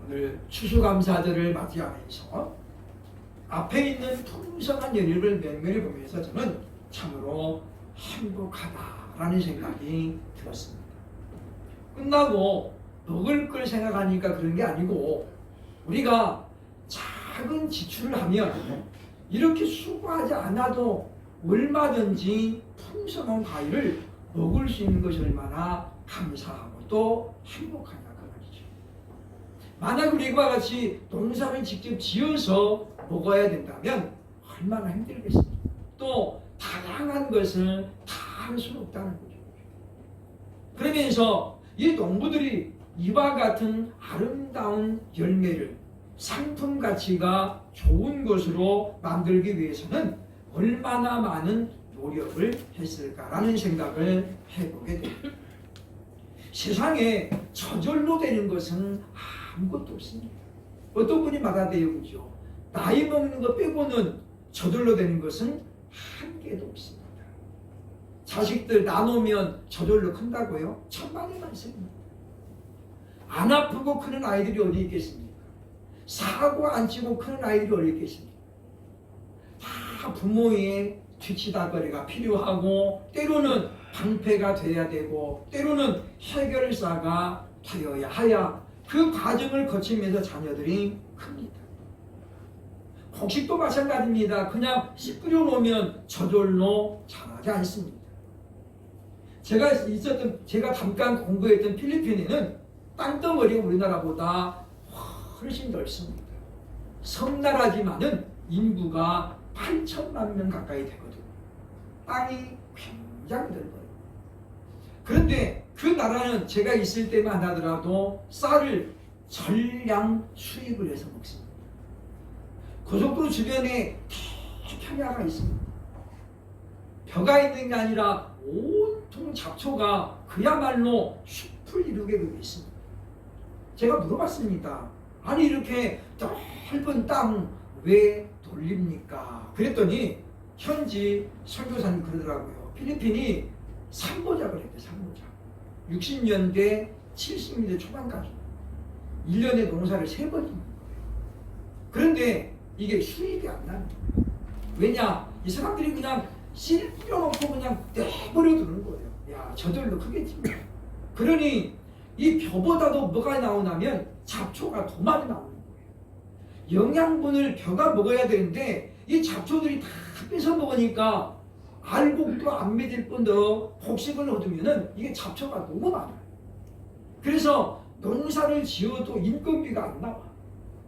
오늘 추수감사절을 맞이하면서 앞에 있는 풍성한 연휴를 면면히 보면서 저는 참으로 행복하다라는 생각이 들었습니다. 끝나고 먹을 걸 생각하니까 그런 게 아니고 우리가 작은 지출을 하면 이렇게 수고하지 않아도 얼마든지 풍성한 과일을 먹을 수 있는 것이 얼마나 감사하고 또 행복하냐 그 말이죠. 만약 우리와 같이 농사를 직접 지어서 먹어야 된다면 얼마나 힘들겠습니까? 또 다양한 것을 다 할 수는 없다는 거죠. 그러면서 이 농부들이 이와 같은 아름다운 열매를 상품 가치가 좋은 것으로 만들기 위해서는 얼마나 많은 노력을 했을까라는 생각을 해보게 됩니다. 세상에 저절로 되는 것은 아무것도 없습니다. 어떤 분이 말하대요, 그죠? 나이 먹는 것 빼고는 저절로 되는 것은 한 개도 없습니다. 자식들 나누면 저절로 큰다고요? 천만의 말씀입니다. 안 아프고 크는 아이들이 어디 있겠습니까? 사고 안 치고 크는 아이들이 어디 있겠습니까? 다 부모의 뒤치다거리가 필요하고 때로는 방패가 돼야 되고 때로는 해결사가 되어야 하야 그 과정을 거치면서 자녀들이 큽니다. 곡식도 마찬가지입니다. 그냥 씨 뿌려 놓으면 저절로 자라지 않습니다. 제가 잠깐 공부했던 필리핀에는 땅덩어리가 우리나라보다 훨씬 넓습니다. 섬나라지만은 인구가 8천만 명 가까이 되거든요. 땅이 굉장히 넓어요. 그런데 그 나라는 제가 있을 때만 하더라도 쌀을 전량 수입을 해서 먹습니다. 고속도로 주변에 평야가 있습니다. 벼가 있는 게 아니라 온통 잡초가 그야말로 숲을 이루게 되어 있습니다. 제가 물어봤습니다. 아니 이렇게 넓은 땅 왜 돌립니까? 그랬더니 현지 선교사님 그러더라고요. 필리핀이 산보작을 했대요. 산보작. 60년대 70년대 초반까지 1년에 농사를 3번 짓는 거예요. 그런데 이게 수입이 안 납니다. 왜냐? 이 사람들이 그냥 씨 뿌려놓고 그냥 내버려 두는 거예요. 야, 저절로 크겠지. 그러니 이 벼보다도 뭐가 나오냐면 잡초가 더 많이 나오는 거예요. 영양분을 벼가 먹어야 되는데 이 잡초들이 다 뺏어 먹으니까 알곡도 안 맺을 뿐더러 곡식을 얻으면은 이게 잡초가 너무 많아요. 그래서 농사를 지어도 인건비가 안 나와.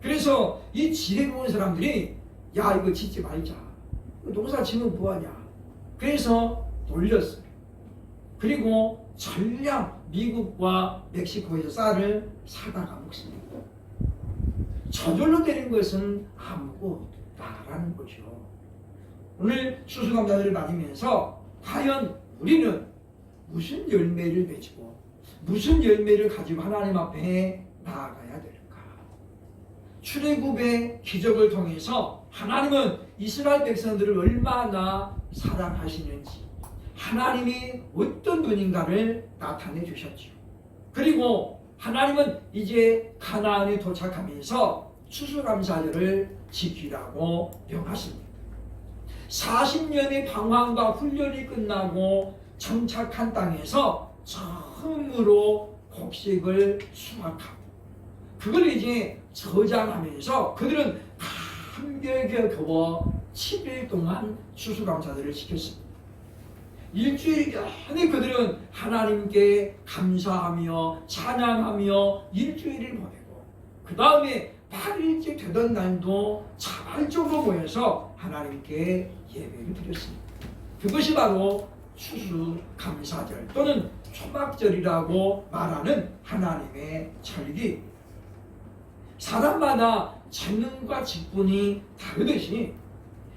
그래서 이 지혜로운 사람들이 야 이거 짓지 말자. 농사 지으면 뭐하냐. 그래서 돌렸어요. 그리고 전량 미국과 멕시코에서 쌀을 사다가 먹습니다. 저절로 되는 것은 아무것도 없다라는 거죠. 오늘 추수감사절을 맞으면서 과연 우리는 무슨 열매를 맺고 무슨 열매를 가지고 하나님 앞에 나아가야 될까? 출애굽의 기적을 통해서 하나님은 이스라엘 백성들을 얼마나 사랑하시는지 하나님이 어떤 분인가를 나타내 주셨죠. 그리고 하나님은 이제 가나안에 도착하면서 추수감사절을 지키라고 명하십니다. 40년의 방황과 훈련이 끝나고 정착한 땅에서 처음으로 곡식을 수확하고 그걸 이제 저장하면서 그들은 함께 겨워 7일 동안 추수감사절을 지켰습니다. 일주일 내내 그들은 하나님께 감사하며 찬양하며 일주일을 보내고 그 다음에 8일째 되던 날도 자발적으로 모여서 하나님께 예배를 드렸습니다. 그것이 바로 추수감사절 또는 초막절이라고 말하는 하나님의 절기. 사람마다 재능과 직분이 다르듯이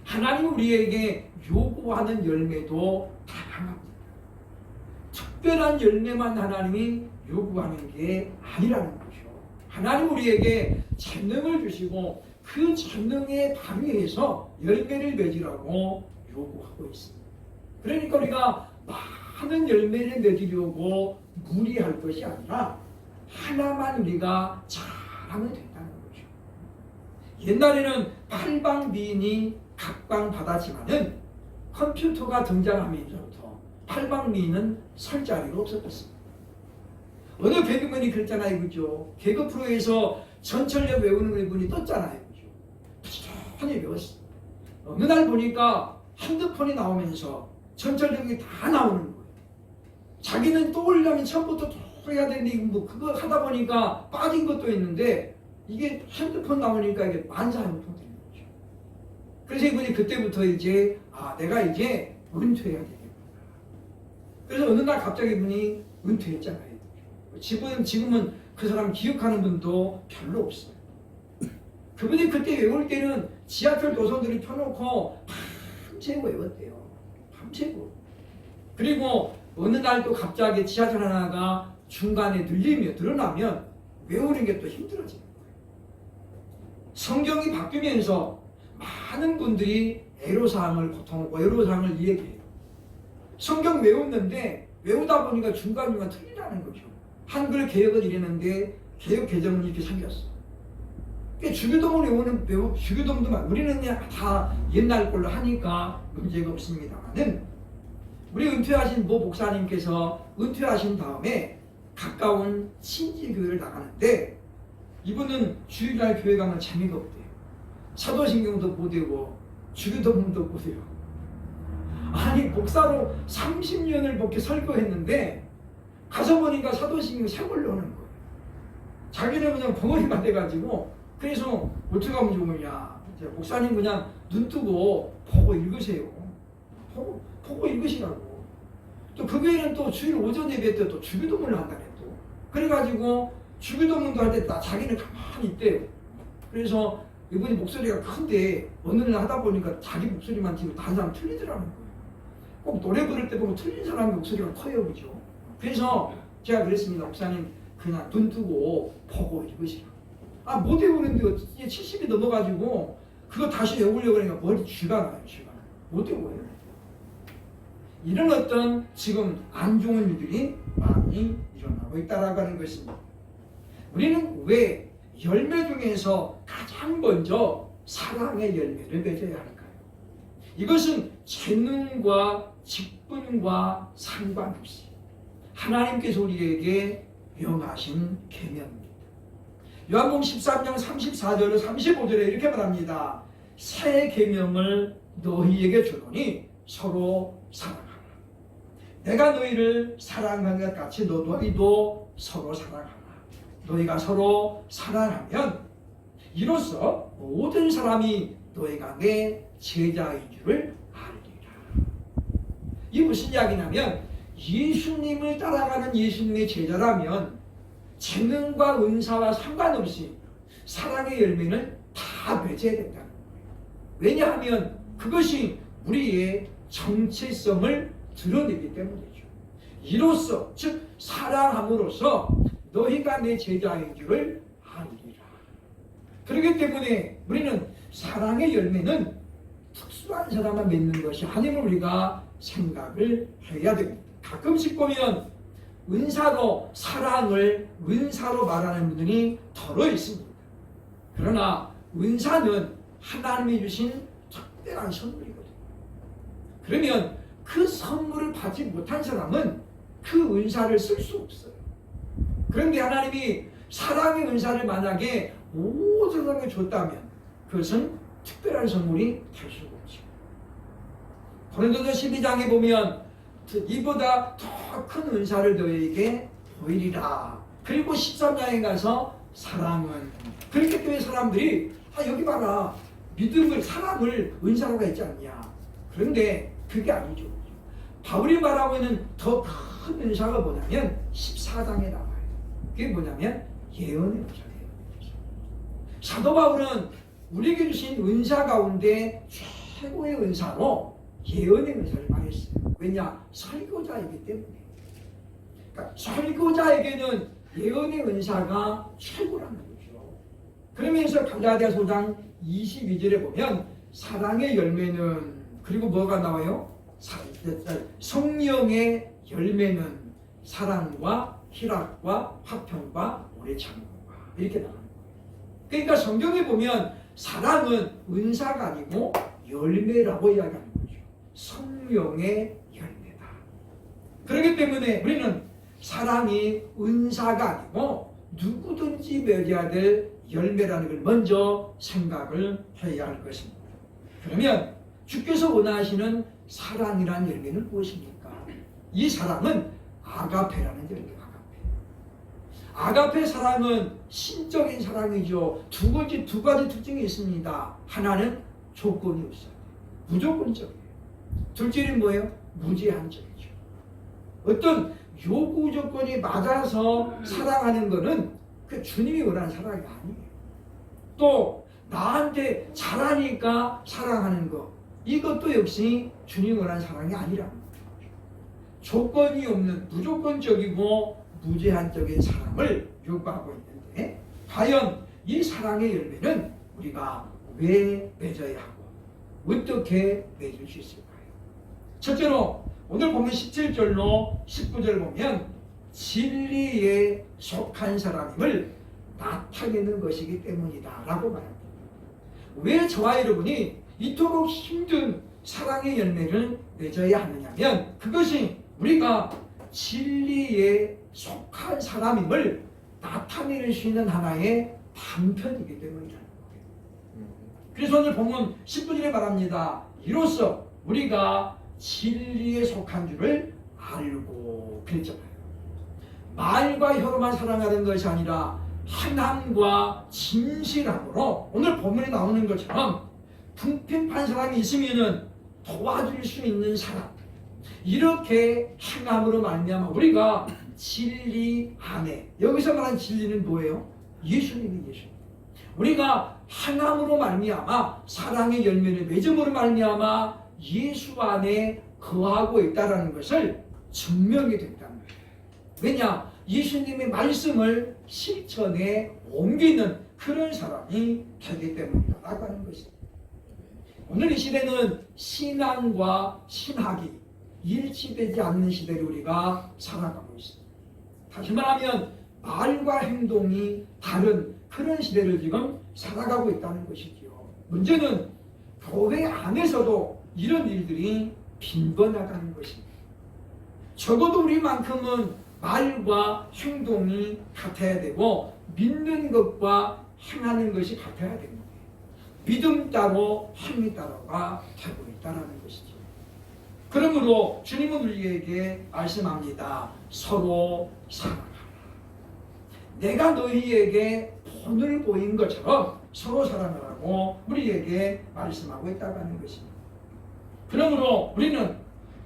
하나님 우리에게 요구하는 열매도 다양합니다. 특별한 열매만 하나님이 요구하는 게 아니라는 거죠. 하나님 우리에게 재능을 주시고 그 재능에 발휘해서 열매를 맺으라고 요구하고 있습니다. 그러니까 우리가 많은 열매를 맺으려고 무리할 것이 아니라 하나만 우리가 잘 하면 된다는 거죠. 옛날에는 팔방미인이 각광받았지만은 컴퓨터가 등장하면서부터 팔방미인은 설 자리가 없어졌습니다. 어느 개그맨이 그랬잖아요, 그죠? 개그 프로에서 전철역 외우는 분이 떴잖아요, 그죠? 천천히 외웠어요. 어느 날 보니까 핸드폰이 나오면서 전철역이 다 나오는 거예요. 자기는 떠올리려면 처음부터 또 해야 되는데 뭐 그거 하다 보니까 빠진 것도 있는데 이게 핸드폰 나오니까 이게 만사형통되는 거죠. 그래서 이분이 그때부터 이제 내가 이제 은퇴해야 되겠구나. 그래서 어느 날 갑자기 이분이 은퇴했잖아요. 지금은 그 사람 기억하는 분도 별로 없어요. 그분이 그때 외울 때는 지하철 노선들을 펴놓고 밤새고 외웠대요. 밤새고. 그리고 어느 날 또 갑자기 지하철 하나가 중간에 늘어나면 외우는 게 또 힘들어지는 거예요. 성경이 바뀌면서 많은 분들이 애로사항을 이야기해요. 성경 외웠는데 외우다 보니까 중간중간 틀리라는 거죠. 한글 개혁을 이랬는데 개혁 개정은 이렇게 생겼어. 주기도문을 외우는 주기도문도 우리는 그냥 다 옛날 걸로 하니까 문제가 없습니다만은 우리 은퇴하신 모 목사님께서 은퇴하신 다음에 가까운 친지교회를 나가는데 이분은 주일날 교회 가면 재미가 없대요. 사도신경도 못 외우고 주기도문도 못 외우고 아니 목사로 30년을 그렇게 설교했는데 가서 보니까 사도신경 세월로 오는 거예요. 자기는 그냥 벙어리만 돼가지고 그래서 어떻게 하면 좋으냐. 목사님 그냥 눈 뜨고 보고 읽으세요. 보고 읽으시라고. 또 그 교회는 또 주일 오전 예배 때 또 주기도문을 한다네 또. 그래가지고 주기도문도 할 때 자기는 가만히 있대요. 그래서 이분이 목소리가 큰데 어느 날 하다 보니까 자기 목소리만 지금 다른 사람 틀리더라는 거예요. 꼭 노래 부를 때 보면 틀린 사람의 목소리가 커요, 그죠? 그래서 제가 그랬습니다. 목사님 그냥 눈 뜨고 보고 읽으시라고. 못 외우는데 이제 70이 넘어가지고 그거 다시 외우려고 그러니까 머리 쥐가 나요. 못 외워요. 이런 어떤 지금 안 좋은 일들이 많이 일어나고 있다라고 하는 것입니다. 우리는 왜 열매 중에서 가장 먼저 사랑의 열매를 맺어야 할까요? 이것은 재능과 직분과 상관없이 하나님께서 우리에게 명하신 계명입니다. 요한복음 13장 34절로 35절에 이렇게 말합니다. 새 계명을 너희에게 주노니 서로 사랑하라. 내가 너희를 사랑한 것 같이 너희도 서로 사랑하라. 너희가 서로 사랑하면 이로써 모든 사람이 너희가 내 제자인 줄을 알리라. 이게 무슨 이야기냐면 예수님을 따라가는 예수님의 제자라면 재능과 은사와 상관없이 사랑의 열매는 다 맺어야 된다는 거예요. 왜냐하면 그것이 우리의 정체성을 드러내기 때문이죠. 이로써 즉 사랑함으로써 너희가 내 제자인 줄을 알리라. 그렇기 때문에 우리는 사랑의 열매는 특수한 사람만 맺는 것이 아님을 우리가 생각을 해야 됩니다. 가끔씩 보면 은사로 사랑을 은사로 말하는 분들이 더러 있습니다. 그러나 은사는 하나님이 주신 특별한 선물이거든요. 그러면 그 선물을 받지 못한 사람은 그 은사를 쓸 수 없어요. 그런데 하나님이 사랑의 은사를 만약에 모든 사람에게 줬다면 그것은 특별한 선물이 될 수가 없죠. 고린도서 12장에 보면 이보다 더 큰 은사를 너희에게 보이리라. 그리고 13장에 가서 사랑은 그렇기 때문에 사람들이 여기 봐라 믿음을 사랑을 은사로가 있지 않냐. 그런데 그게 아니죠. 바울이 말하고 있는 더 큰 은사가 뭐냐면 14장에 나와요. 그게 뭐냐면 예언의 은사예요. 사도 바울은 우리에게 주신 은사 가운데 최고의 은사로 예언의 은사를 말했어요. 왜냐? 설교자이기 때문에. 그러니까 설교자에게는 예언의 은사가 최고라는 거죠. 그러면서 갈라디아서 5장 22절에 보면 사랑의 열매는 그리고 뭐가 나와요? 성령의 열매는 사랑과 희락과 화평과 오래 참음과 이렇게 나가는 거예요. 그러니까 성경에 보면 사랑은 은사가 아니고 열매라고 이야기하는 거죠. 성령의 열매다. 그렇기 때문에 우리는 사랑이 은사가 아니고 누구든지 맺어야 될 열매라는 걸 먼저 생각을 해야 할 것입니다. 그러면 주께서 원하시는 사랑이라는 열매는 무엇입니까? 이 사랑은 아가페라는 열매입니다. 아가페 사랑은 신적인 사랑이죠. 두 가지 특징이 있습니다. 하나는 조건이 없어요. 무조건적이에요. 둘째는 뭐예요? 무제한적이죠. 어떤 요구 조건이 맞아서 사랑하는 것은 그 주님이 원하는 사랑이 아니에요. 또 나한테 잘하니까 사랑하는 것, 이것도 역시 주님이 원하는 사랑이 아니라는 거죠. 조건이 없는 무조건적이고 무제한적인 사랑을 요구하고 있는데, 과연 이 사랑의 열매는 우리가 왜 맺어야 하고 어떻게 맺을 수 있을까요? 첫째로 오늘 보면 17절로 19절 보면 진리에 속한 사람임을 나타내는 것이기 때문이다 라고 말합니다. 왜 저와 여러분이 이토록 힘든 사랑의 열매를 맺어야 하느냐면, 그것이 우리가 진리에 속한 사람임을 나타낼 수 있는 하나의 방편이기 때문이라는 거예요. 그래서 오늘 본문 19절에 말합니다. 이로써 우리가 진리에 속한 줄을 알고 그랬잖아요. 말과 혀로만 사랑하는 것이 아니라 하나님과 진실함으로, 오늘 본문에 나오는 것처럼 궁핍한 사람이 있으면 도와줄 수 있는 사람, 이렇게 행함으로 말미암아 우리가 진리 안에, 여기서 말하는 진리는 뭐예요? 예수님이 예수님. 우리가 행함으로 말미암아 사랑의 열매를 맺음으로 말미암아 예수 안에 거하고 있다는 것을 증명이 된다는 거예요. 왜냐? 예수님의 말씀을 실천에 옮기는 그런 사람이 되기 때문이라고 하는 것입니다. 오늘 이 시대는 신앙과 신학이 일치되지 않는 시대를 우리가 살아가고 있습니다. 다시 말하면 말과 행동이 다른 그런 시대를 지금 살아가고 있다는 것이지요. 문제는 교회 안에서도 이런 일들이 빈번하다는 것입니다. 적어도 우리만큼은 말과 행동이 같아야 되고 믿는 것과 행하는 것이 같아야 됩니다. 믿음 따로 행위 따로가 되고 있다는 것이죠. 그러므로 주님은 우리에게 말씀합니다. 서로 사랑하라. 내가 너희에게 본을 보인 것처럼 서로 사랑하라고 우리에게 말씀하고 있다고 하는 것입니다. 그러므로 우리는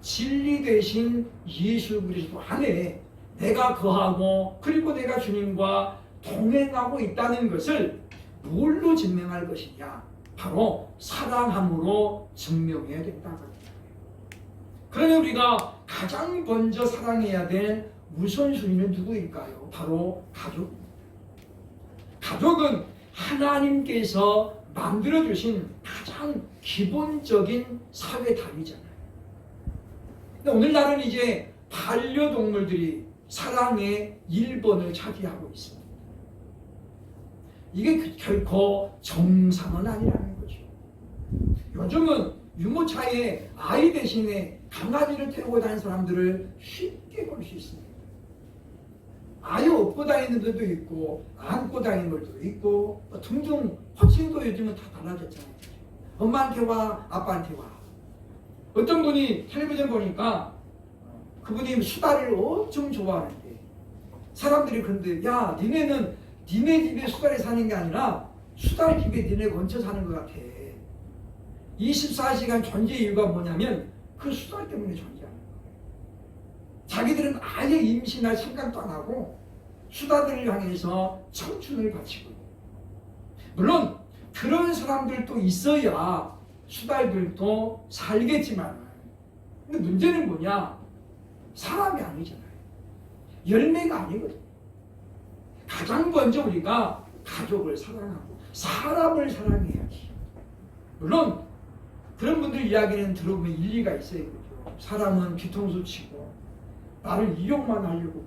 진리 대신 예수 그리스도 안에 내가 거하고, 그리고 내가 주님과 동행하고 있다는 것을 뭘로 증명할 것이냐? 바로 사랑함으로 증명해야 된다고 합니다. 그러면 우리가 가장 먼저 사랑해야 될 우선순위는 누구일까요? 바로 가족입니다. 가족은 하나님께서 만들어주신 가장 기본적인 사회단위잖아요. 근데 오늘날은 이제 반려동물들이 사랑의 1번을 차지하고 있습니다. 이게 결코 정상은 아니라는 거죠. 요즘은 유모차에 아이 대신에 강아지를 태우고 다니는 사람들을 쉽게 볼 수 있습니다. 아이 업고 다니는 분도 있고 안고 다니는 것도 있고 등등 호칭도 요즘은 다 달라졌잖아요. 엄마한테 와, 아빠한테 와. 어떤 분이 텔레비전 보니까 그분이 수다를 엄청 좋아하는데 사람들이 그런데, 야, 니네는 니네 집에 수달에 사는 게 아니라 수달 집에 니네가 얹혀 사는 것 같아. 24시간 존재 이유가 뭐냐면 그 수달 때문에 존재하는 거예요. 자기들은 아예 임신할 생각도 안 하고 수달들을 향해서 청춘을 바치고 있어요. 물론 그런 사람들도 있어야 수달들도 살겠지만, 근데 문제는 뭐냐? 사람이 아니잖아요. 열매가 아니거든요. 가장 먼저 우리가 가족을 사랑하고 사람을 사랑해야지. 물론 그런 분들 이야기는 들어보면 일리가 있어요. 그죠? 사람은 뒤통수 치고 나를 이용만 하려고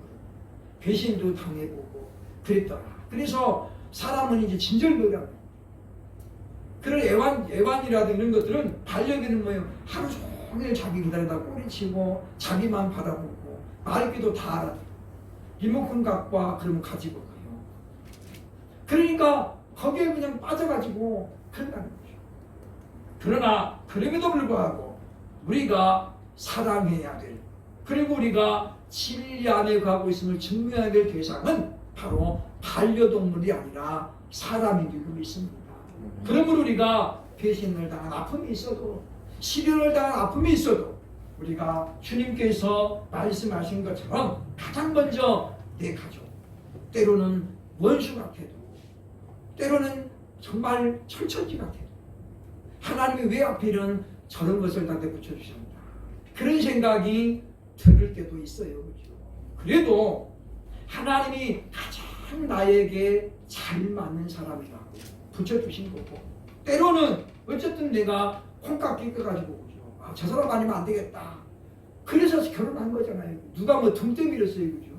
배신도 당해보고 그랬더라. 그래서 사람은 이제 진절머리합니다. 그런 애완이라든 이런 것들은 반려견은 뭐예요? 하루 종일 자기 기다리다 꼬리치고 자기만 바라보고 말귀도 다 알아듣고 리모컨 갖고 와 그러면 가지고 가요. 그러니까 거기에 그냥 빠져가지고 그런다는 거죠. 그러나 그럼에도 불구하고 우리가 사랑해야 될, 그리고 우리가 진리 안에 가고 있음을 증명해야 될 대상은 바로 반려동물이 아니라 사람이 되고 있습니다. 그러므로 우리가 배신을 당한 아픔이 있어도, 시련을 당한 아픔이 있어도 우리가 주님께서 말씀하신 것처럼 가장 먼저 내 가족, 때로는 원수 같아도, 때로는 정말 철천지 같아도 하나님이 왜 하필은 저런 것을 나한테 붙여주셨나, 그런 생각이 들을 때도 있어요. 그렇죠? 그래도 하나님이 가장 나에게 잘 맞는 사람이라고 붙여주신 거고, 때로는 어쨌든 내가 콩깍지 껴가지고 그죠? 저 사람 아니면 안 되겠다, 그래서 결혼한 거잖아요. 누가 뭐 등대 밀었어요. 그죠?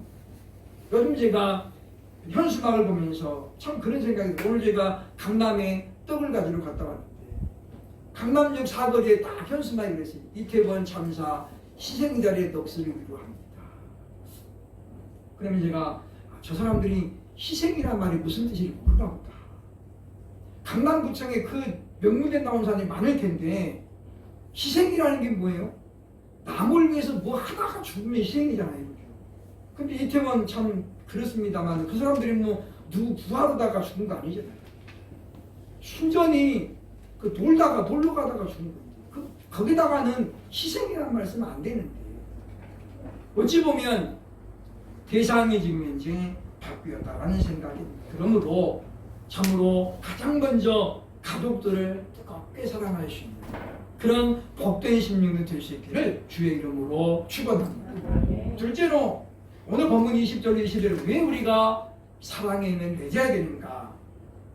요즘 제가 현수막을 보면서 참 그런 생각이 들어요. 오늘 제가 강남에 떡을 가지러 갔다 왔는데 강남역 사거리에 딱 현수막이 그랬어요. 이태원 참사 희생자리의 넋을 위로합니다. 그러면 제가 저 사람들이 희생이란 말이 무슨 뜻인지 모르나 보다. 강남구청에 그 명문대 나온 사람이 많을 텐데 희생이라는 게 뭐예요? 남을 위해서 뭐 하다가 죽으면 희생이잖아요. 그죠? 근데 이태원 참 그렇습니다만 그 사람들이 뭐 누구 구하러다가 죽은 거 아니잖아요. 순전히 그 놀러 가다가 죽은 거예요. 거기다가는 희생이라는 말씀은 안 되는데, 어찌 보면 대상이 지금 현재 바뀌었다라는 생각이 들므로 참으로 가장 먼저 가족들을 뜨겁게 사랑할 수 있는 그런 복된 심령이 될 수 있기를 주의 이름으로 축원합니다. 둘째로 오늘 본문 20절 21절에 왜 우리가 사랑의 힘을 맺어야 되는가?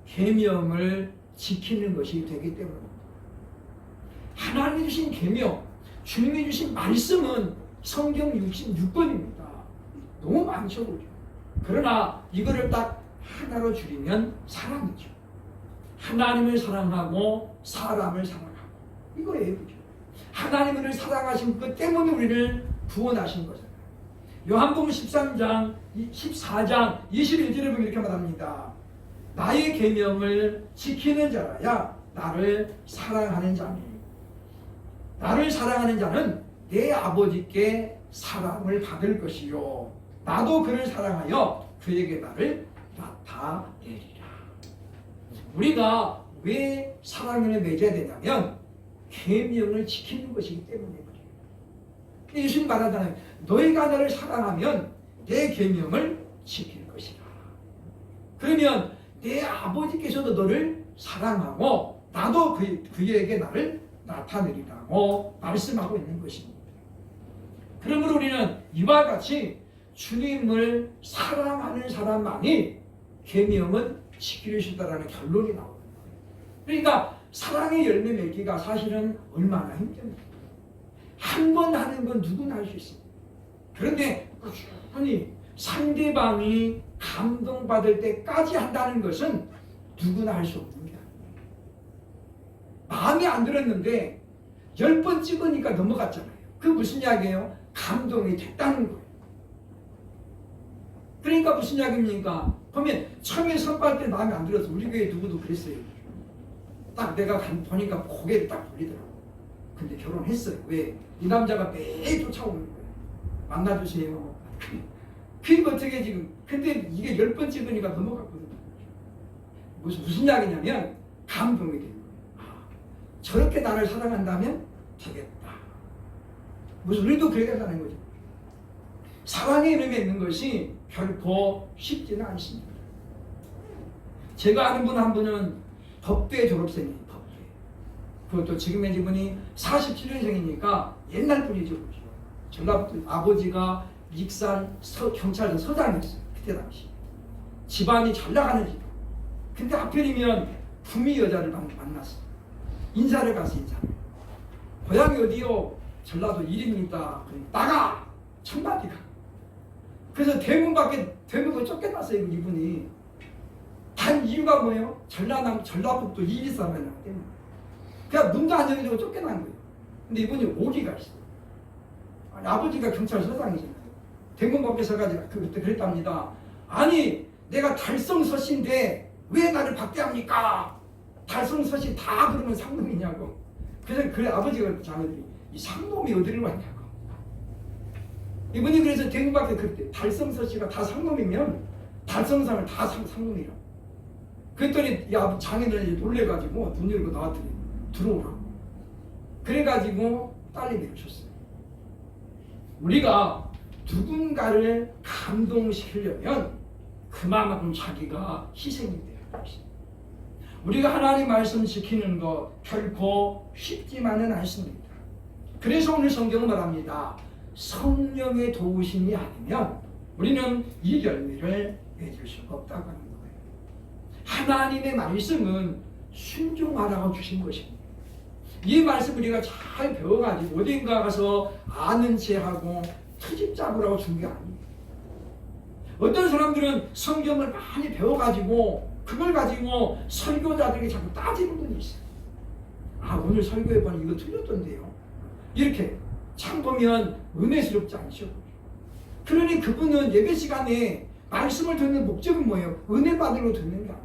계명을 지키는 것이 되기 때문입니다. 하나님이 주신 계명, 주님이 주신 말씀은 성경 66권입니다. 너무 많죠. 그죠? 그러나 이거를 딱 하나로 줄이면 사랑이죠. 하나님을 사랑하고 사람을 사랑하고 이거예요. 그죠? 하나님을 사랑하신 것 때문에 우리를 구원하신 거잖아요. 요한복음 14장 21절에 보면 이렇게 말합니다. 나의 계명을 지키는 자라야 나를 사랑하는 자니, 나를 사랑하는 자는 내 아버지께 사랑을 받을 것이요 나도 그를 사랑하여 그에게 나를 나타내리라. 우리가 왜 사랑을 맺어야 되냐면 계명을 지키는 것이기 때문에 그래요. 예수님 말하잖아요. 너희가 나를 사랑하면 내 계명을 지킬 것이라. 그러면 내 아버지께서도 너를 사랑하고 나도 그에게 나를 나타내리라고 말씀하고 있는 것입니다. 그러므로 우리는 이와 같이 주님을 사랑하는 사람만이 계명은 지킬 수 있다는 결론이 나오는 거예요. 그러니까 사랑의 열매 맺기가 사실은 얼마나 힘듭니까? 한 번 하는 건 누구나 할 수 있습니다. 그런데 아니 상대방이 감동받을 때까지 한다는 것은 누구나 할 수 없는 게 아니에요. 마음에 안 들었는데 10번 찍으니까 넘어갔잖아요. 그 무슨 이야기예요? 감동이 됐다는 거예요. 그러니까 무슨 이야기입니까? 보면 처음에 선발할 때 마음에 안 들어서 우리 교회 누구도 그랬어요. 딱 내가 보니까 고개를 딱 돌리더라고. 근데 결혼했어요. 왜? 이 남자가 매일 쫓아오는 거예요. 만나주세요. 그게 어떻게 지금, 근데 이게 10번 찍으니까 넘어갔거든요. 무슨 이야기냐면 감동이 되는 거예요. 저렇게 나를 사랑한다면 되겠다. 무슨 우리도 그래야 된다는 거죠. 사랑의 이름에 있는 것이 결코 쉽지는 않습니다. 제가 아는 분 한 분은 법대 졸업생이에요. 법대. 그것도 지금의 이분이 47년생이니까 옛날 분이죠. 전라북도 아버지가 익산 경찰서 서장이었어요. 그때 당시. 집안이 잘 나가는 집. 근데 하필이면 구미 여자를 만났어. 인사를 가서 인사를. 고향이 어디요? 전라도 일입니다. 나가! 첫마디가. 그래서 대문 쫓겨났어요. 이분이. 다 간 이유가 뭐예요? 전라북도 이리사람이 나기 때문에. 그냥 문도 안 열리고 쫓겨난 거예요. 근데 이분이 오기가 있어요. 아니, 아버지가 경찰서장이잖아요. 대검법에서 가지고 그때 그랬답니다. 아니 내가 달성서씨인데 왜 나를 박대합니까? 달성서씨 다 그러면 상놈이냐고. 그래서 그래 아버지가 자녀들이 이 상놈이 어디를 왔냐고. 이분이 그래서 대검밖에 그랬대. 달성서씨가 다 상놈이면 달성상을 다 상놈이라고. 그랬더니 야 장인어른이 놀래가지고 문 열고 나왔더니 들어오라고. 그래가지고 딸내미를 줬어요. 우리가 누군가를 감동시키려면 그만큼 자기가 희생이 돼야 합니다. 우리가 하나님 말씀 지키는 것 결코 쉽지만은 않습니다. 그래서 오늘 성경은 말합니다. 성령의 도우심이 아니면 우리는 이 열매를 맺을 수가 없다고 하는 거예요. 하나님의 말씀은 순종하라고 주신 것입니다. 이 말씀 우리가 잘 배워가지고 어딘가 가서 아는 체하고 트집 잡으라고 준 게 아니에요. 어떤 사람들은 성경을 많이 배워가지고 그걸 가지고 설교자들에게 자꾸 따지는 분이 있어요. 아 오늘 설교해보니 이거 틀렸던데요. 이렇게 참 보면 은혜스럽지 않죠. 그러니 그분은 예배 시간에 말씀을 듣는 목적은 뭐예요? 은혜 받으러 듣는 게 아니에요.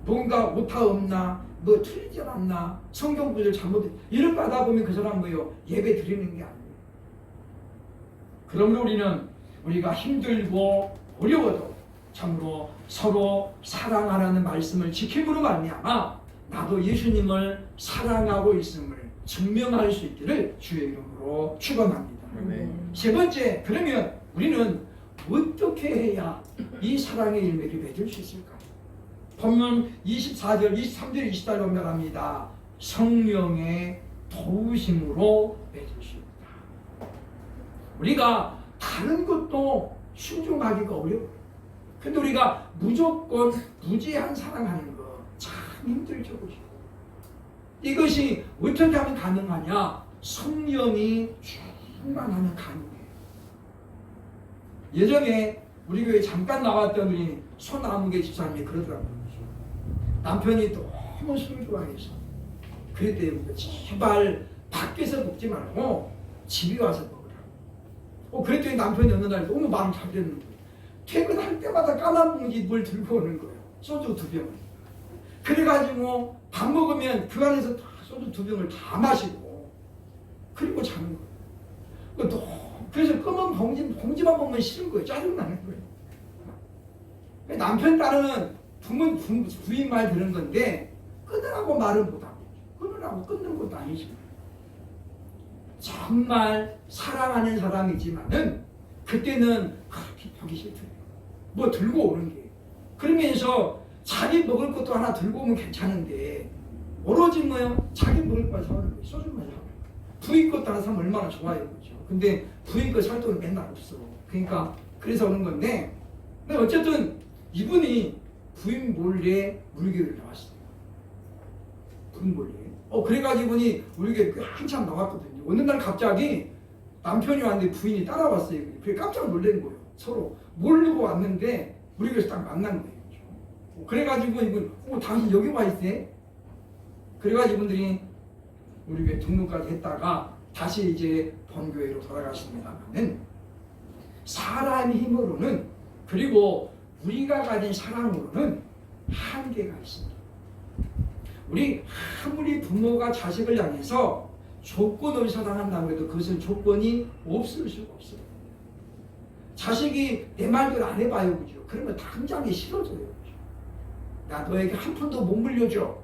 뭔가 오타 없나 뭐 틀리지 않나 성경 구절 잘못 이런 거 하다 보면 그 사람 뭐예요? 예배 드리는 게 아니에요. 그러므로 우리가 힘들고 어려워도 참으로 서로 사랑하라는 말씀을 지킴으로 말미암아 나도 예수님을 사랑하고 있음을 증명할 수 있기를 주의 이름으로 축원합니다. 세 번째, 그러면 우리는 어떻게 해야 이 사랑의 열매를 맺을 수 있을까? 본문 24절, 23절, 24절 말합니다. 성령의 도우심으로 맺을 수 있다. 우리가 다른 것도 순종하기가 어려워요. 근데 우리가 무조건 무제한 사랑하는 거 참 힘들죠. 이것이 어떻게 하면 가능하냐? 성령이 충만하면 가능해요. 예전에 우리 교회 잠깐 나왔던 우리 손아무개 집사님이 그러더라고요. 남편이 너무 술 좋아해서 그랬대요. 제발 밖에서 먹지 말고 집에 와서 먹으라고. 그랬더니 남편이 어느 날 너무 마음 잘 됐는 거예요. 퇴근할 때마다 까만 봉지 물 들고 오는 거예요. 소주 2병을. 그래가지고 밥 먹으면 그 안에서 다 소주 2병을 다 마시고 그리고 자는 거예요. 그래서 검은 봉지만 보면 싫은 거예요. 짜증나는 거예요. 남편 딸은 부인 말 들은 건데 끊으라고 말은 못하고 끊으라고 끊는 것도 아니지만 정말 사랑하는 사람이지만은 그때는 그렇게 보기 싫더래요. 뭐 들고 오는 게. 그러면서 자기 먹을 것도 하나 들고 오면 괜찮은데 오로지 뭐요? 자기 먹을 거 사오는 거예요. 소주만 사오는 거예요. 부인 것도 하나 사면 얼마나 좋아요. 그렇죠? 근데 부인 거 살 돈은 맨날 없어. 그러니까 그래서 오는 건데 근데 어쨌든 이분이 부인 몰래 물교를 나왔어요. 부인 몰래. 그래가지고 이분이 우리 교회 한참 나왔거든요. 어느 날 갑자기 남편이 왔는데 부인이 따라왔어요. 그래 깜짝 놀란 거예요. 서로 모르고 왔는데 우리 교회에서 딱 만난 거예요. 그래가지고 이분 당신 여기 와 있어? 그래가지고 이분들이 우리 교회 등록까지 했다가 다시 이제 본교회로 돌아가십니다만은 사람의 힘으로는 그리고 우리가 가진 사랑으로는 한계가 있습니다. 우리 아무리 부모가 자식을 향해서 조건 없이 사랑한다고 해도 그것은 조건이 없을 수가 없어요. 자식이 내 말대로 안 해봐요. 그죠? 그러면 당장에 싫어져요. 그죠? 나 너에게 한 푼도 못 물려줘.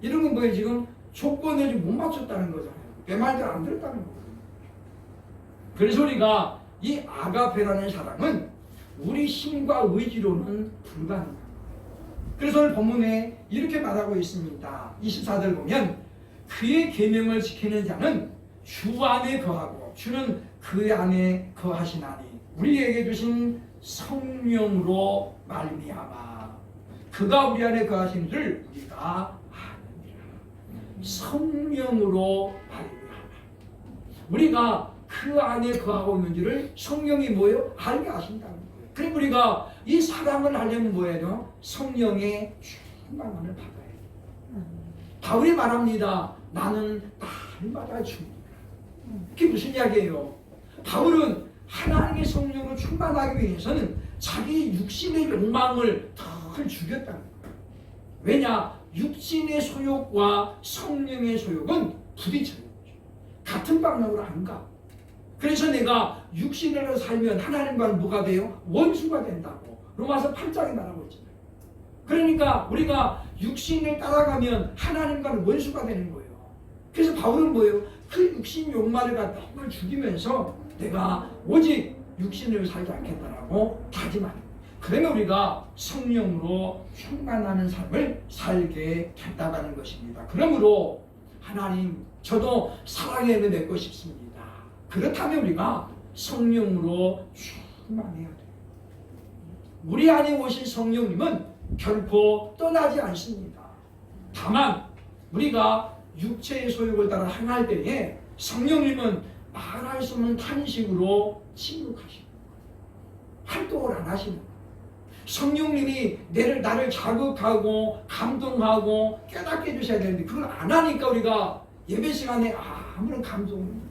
이런 건 뭐예요? 지금 조건을 못 맞췄다는 거잖아요. 내 말대로 안 들었다는 거거든요. 그래서 우리가 이 아가페라는 사랑은 우리 힘과 의지로는 불가능합니다. 그래서 오늘 본문에 이렇게 말하고 있습니다. 24절 보면 그의 계명을 지키는 자는 주 안에 거하고 주는 그 안에 거하시나니 우리에게 주신 성령으로 말미암아 그가 우리 안에 거하시는 줄 우리가 아느니라. 성령으로 말미암아 우리가 그 안에 거하고 있는지를 성령이 뭐예요? 알게 하신다는 거예요. 그럼 우리가 이 사랑을 하려면 뭐예요? 성령의 충만함을 받아야 돼. 바울이 말합니다. 나는 날마다 죽는다. 그게 무슨 이야기예요? 바울은 하나님의 성령으로 충만하기 위해서는 자기 육신의 욕망을 덜 죽였다는 거예요. 왜냐? 육신의 소욕과 성령의 소욕은 부딪혀요. 같은 방향으로 안 가. 그래서 내가 육신으로 살면 하나님과는 뭐가 돼요? 원수가 된다고 로마서 8장에 말하고 있잖아요. 그러니까 우리가 육신을 따라가면 하나님과는 원수가 되는 거예요. 그래서 바울은 뭐예요? 그 육신 욕망을 갖다 힘을 죽이면서 내가 오직 육신으로 살지 않겠다라고 다짐하는 거예요. 그러면 우리가 성령으로 충만하는 삶을 살게 된다는 것입니다. 그러므로 하나님, 저도 사랑의 은혜 맺고 싶습니다. 그렇다면 우리가 성령으로 충만해야 돼요. 우리 안에 오신 성령님은 결코 떠나지 않습니다. 다만 우리가 육체의 소욕을 따라 행할 때에 성령님은 말할 수 없는 탄식으로 침묵하시는 거예요. 활동을 안 하시는 거예요. 성령님이 나를 자극하고 감동하고 깨닫게 해주셔야 되는데 그걸 안 하니까 우리가 예배 시간에 아무런 감동이 없는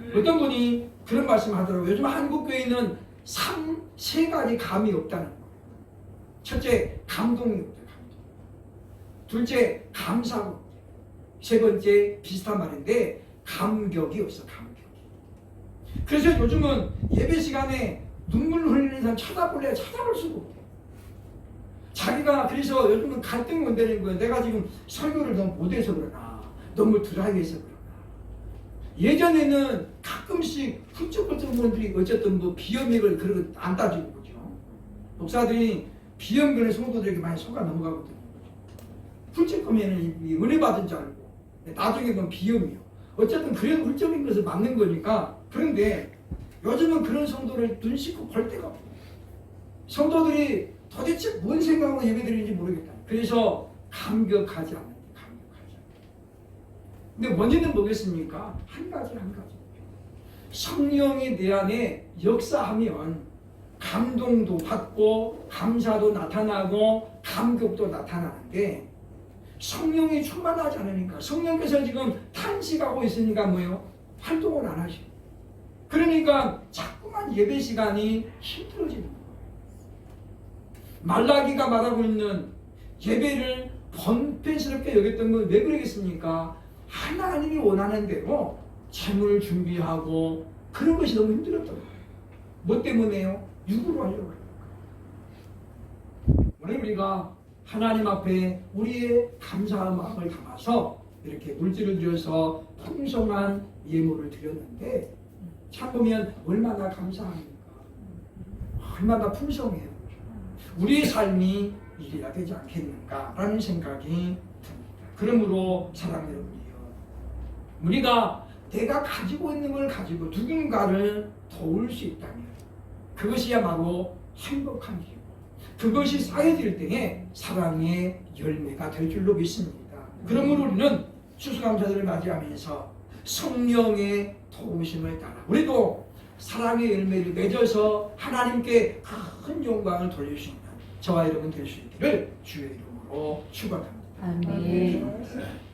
거죠. 어떤 분이 그런 말씀 하더라고요. 요즘 한국교회는 세 가지 감이 없다는 거예요. 첫째, 감동이 없다. 감동. 둘째, 감사가 없다. 세 번째, 비슷한 말인데 감격이 없어. 감격이. 그래서 요즘은 예배 시간에 눈물 흘리는 사람 찾아볼 수가 없대. 자기가 그래서 요즘은 갈등이 온다는 거예요. 내가 지금 설교를 너무 못해서 그러나, 너무 드라이해서 그러나. 예전에는 가끔씩 훌쩍훌쩍 분들이 어쨌든 뭐 비염액을 그런 거 안 따지고 그죠. 목사들이 비염근의 성도들에게 많이 속아 넘어가거든요. 훌쩍하면은 은혜 받은 줄 알고 나중에 보면 비염이요. 어쨌든 그래도 훌쩍인 것을 맞는 거니까. 그런데 요즘은 그런 성도를 눈 씻고 볼 데가 없어요. 성도들이 도대체 뭔 생각으로 예배드리는지 모르겠다. 그래서 감격하지 않는데 감격하지 않는데. 근데 원인은 뭐겠습니까? 한 가지. 성령이 내 안에 역사하면 감동도 받고 감사도 나타나고 감격도 나타나는데 성령이 충만하지 않으니까 성령께서 지금 탄식하고 있으니까 뭐예요? 활동을 안 하시고 그러니까 자꾸만 예배 시간이 힘들어지는 거예요. 말라기가 말하고 있는 예배를 번패스럽게 여겼던 건 왜 그러겠습니까? 하나님이 원하는 대로 재물을 준비하고 그런 것이 너무 힘들었던 거예요. 뭐 때문에요? 육으로 하려고 하니까. 오늘 우리가 하나님 앞에 우리의 감사한 마음을 담아서 이렇게 물질을 들여서 풍성한 예물을 드렸는데 참 보면 얼마나 감사합니까? 얼마나 풍성해요. 우리의 삶이 이래야 되지 않겠는가라는 생각이 듭니다. 그러므로 사랑하는 여러분이요, 우리가 내가 가지고 있는 걸 가지고 누군가를 도울 수 있다면 그것이야말로 행복한 길이고 그것이 쌓여질 때에 사랑의 열매가 될 줄로 믿습니다. 그러므로 우리는 추수감사절을 맞이하면서 성령의 도우심을 따라 우리도 사랑의 열매를 맺어서 하나님께 큰 영광을 돌릴 수 있는 저와 여러분 될 수 있기를 주의 이름으로 축원합니다. 아멘.